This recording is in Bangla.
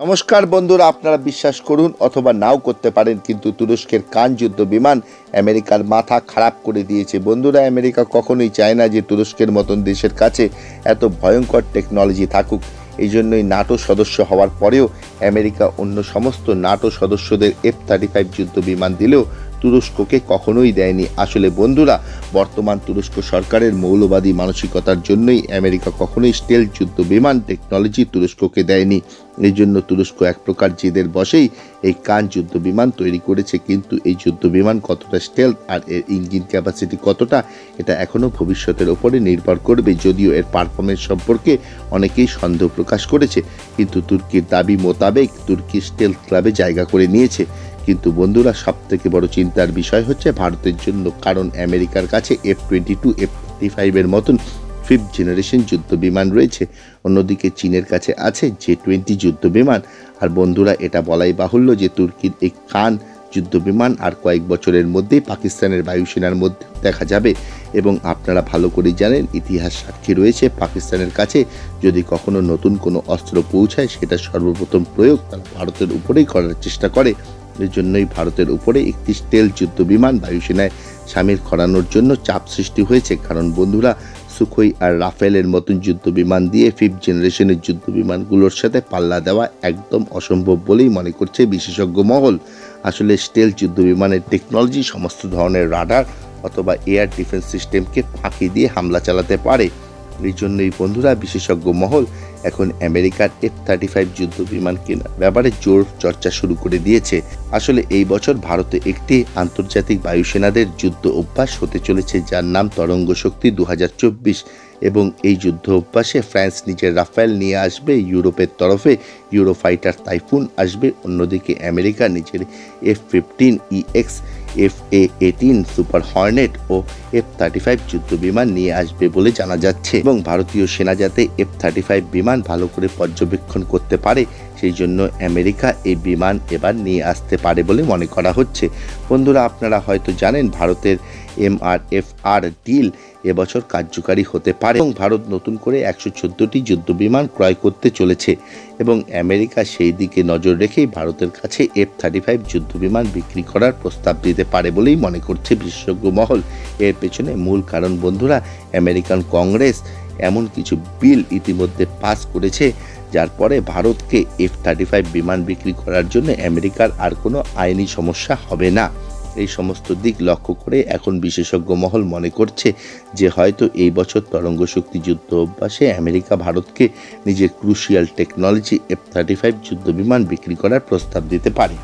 নমস্কার বন্ধুরা, আপনারা বিশ্বাস করুন অথবা নাও করতে পারেন, কিন্তু তুরস্কের কান যুদ্ধ বিমান আমেরিকার মাথা খারাপ করে দিয়েছে। বন্ধুরা, আমেরিকা কখনোই চায় না যে তুরস্কের মতন দেশের কাছে এত ভয়ঙ্কর টেকনোলজি থাকুক। এই জন্যই নাটো সদস্য হওয়ার পরেও আমেরিকা অন্য সমস্ত নাটো সদস্যদের F-35 যুদ্ধ বিমান দিলেও তুরস্ককে কখনোই দেয়নি। আসলে বন্ধুরা, বর্তমান তুরস্ক সরকারের মৌলবাদী মানসিকতার জন্যই আমেরিকা কখনোই স্টেলথ যুদ্ধ বিমান টেকনোলজি তুরস্ককে দেয়নি। এই জন্য তুরস্ক এক প্রকার জেদের বসেই এই কান যুদ্ধ বিমান তৈরি করেছে। কিন্তু এই যুদ্ধ বিমান কতটা স্টেলথ আর এর ইঞ্জিন ক্যাপাসিটি কতটা, এটা এখনও ভবিষ্যতের ওপরে নির্ভর করবে। যদিও এর পারফরমেন্স সম্পর্কে অনেকেই সন্দেহ প্রকাশ করেছে, কিন্তু তুর্কির দাবি মোতাবেক তুর্কি স্টেলথ ক্লাবে জায়গা করে নিয়েছে। কিন্তু বন্ধুরা, সবথেকে বড় চিন্তার বিষয় হচ্ছে ভারতের জন্য, কারণ আমেরিকার কাছে F-22 F-35 এর মতন 5th জেনারেশন যুদ্ধ বিমান রয়েছে। অন্যদিকে চীনের কাছে আছে J-20 যুদ্ধ বিমান। আর বন্ধুরা, এটা বলাই বাহুল্য যে তুর্কির এই কান যুদ্ধ বিমান আর কয়েক বছরের মধ্যেই পাকিস্তানের বায়ুসেনার মধ্যে দেখা যাবে। এবং আপনারা ভালো করেই জানেন, ইতিহাস সাক্ষী রয়েছে, পাকিস্তানের কাছে যদি কখনো নতুন কোনো অস্ত্র পৌঁছায়, সেটা সর্বপ্রথম প্রয়োগ তারা ভারতের উপরেই করার চেষ্টা করে। এর জন্যই ভারতের উপরে একটি স্টেলথ যুদ্ধ বিমান বায়ুসেনায় সামিল করানোর জন্য চাপ সৃষ্টি হয়েছে। কারণ বন্ধুরা, সুখোই আর রাফেলের মতন যুদ্ধ বিমান দিয়ে 5th জেনারেশনের যুদ্ধ বিমানগুলোর সাথে পাল্লা দেওয়া একদম অসম্ভব বলেই মনে করছে বিশেষজ্ঞ মহল। আসলে স্টেলথ যুদ্ধ বিমানের টেকনোলজি সমস্ত ধরনের রাডার অথবা এয়ার ডিফেন্স সিস্টেমকে ফাঁকি দিয়ে হামলা চালাতে পারে। এই জন্যই বন্ধুরা, বিশেষজ্ঞ মহল এখন আমেরিকার F-35 যুদ্ধ বিমান কেনার ব্যাপারে জোর চর্চা শুরু করে দিয়েছে। আসলে এই বছর ভারতে একটি আন্তর্জাতিক বায়ুসেনাদের যুদ্ধ অভ্যাস হতে চলেছে, যার নাম তরঙ্গ শক্তি 2024। এবং এই যুদ্ধ অভ্যাসে ফ্রান্স নিজের রাফেল নিয়ে আসবে, ইউরোপের তরফে ইউরোফাইটার টাইফুন আসবে, অন্যদিকে আমেরিকা নিজের F-15EX, FA-18 সুপার হর্নেট ও F-35 যুদ্ধ বিমান নিয়ে আসবে বলে জানা যাচ্ছে। এবং ভারতীয় সেনা যাতে F-35 বিমান ভালো করে পর্যবেক্ষণ করতে পারে, সেই জন্য আমেরিকা এই বিমান এবার নিয়ে আসতে পারে বলে মনে করা হচ্ছে। বন্ধুরা, আপনারা হয়তো জানেন, ভারতের MRFR ডিল এবছর কার্যকারী হতে পারে এবং ভারত নতুন করে 114টি যুদ্ধ বিমান ক্রয় করতে চলেছে। এবং আমেরিকা সেই দিকে নজর রেখেই ভারতের কাছে F-35 যুদ্ধ বিমান বিক্রি করার প্রস্তাব দিতে পারে বলেই মনে করছে বিশেষজ্ঞ মহল। এর পেছনে মূল কারণ বন্ধুরা, আমেরিকান কংগ্রেস এমন কিছু বিল ইতিমধ্যে পাস করেছে, যার পরে ভারতকে F-35 বিমান বিক্রি করার জন্য আমেরিকার আর কোনো আইনি সমস্যা হবে না। এই সমস্ত দিক লক্ষ্য করে এখন বিশেষজ্ঞ মহল মনে করছে যে হয়তো এই বছর তরঙ্গ শক্তি যুদ্ধ অভ্যাসে আমেরিকা ভারতকে নিজের ক্রুশিয়াল টেকনোলজি F-35 যুদ্ধ বিমান বিক্রি করার প্রস্তাব দিতে পারে।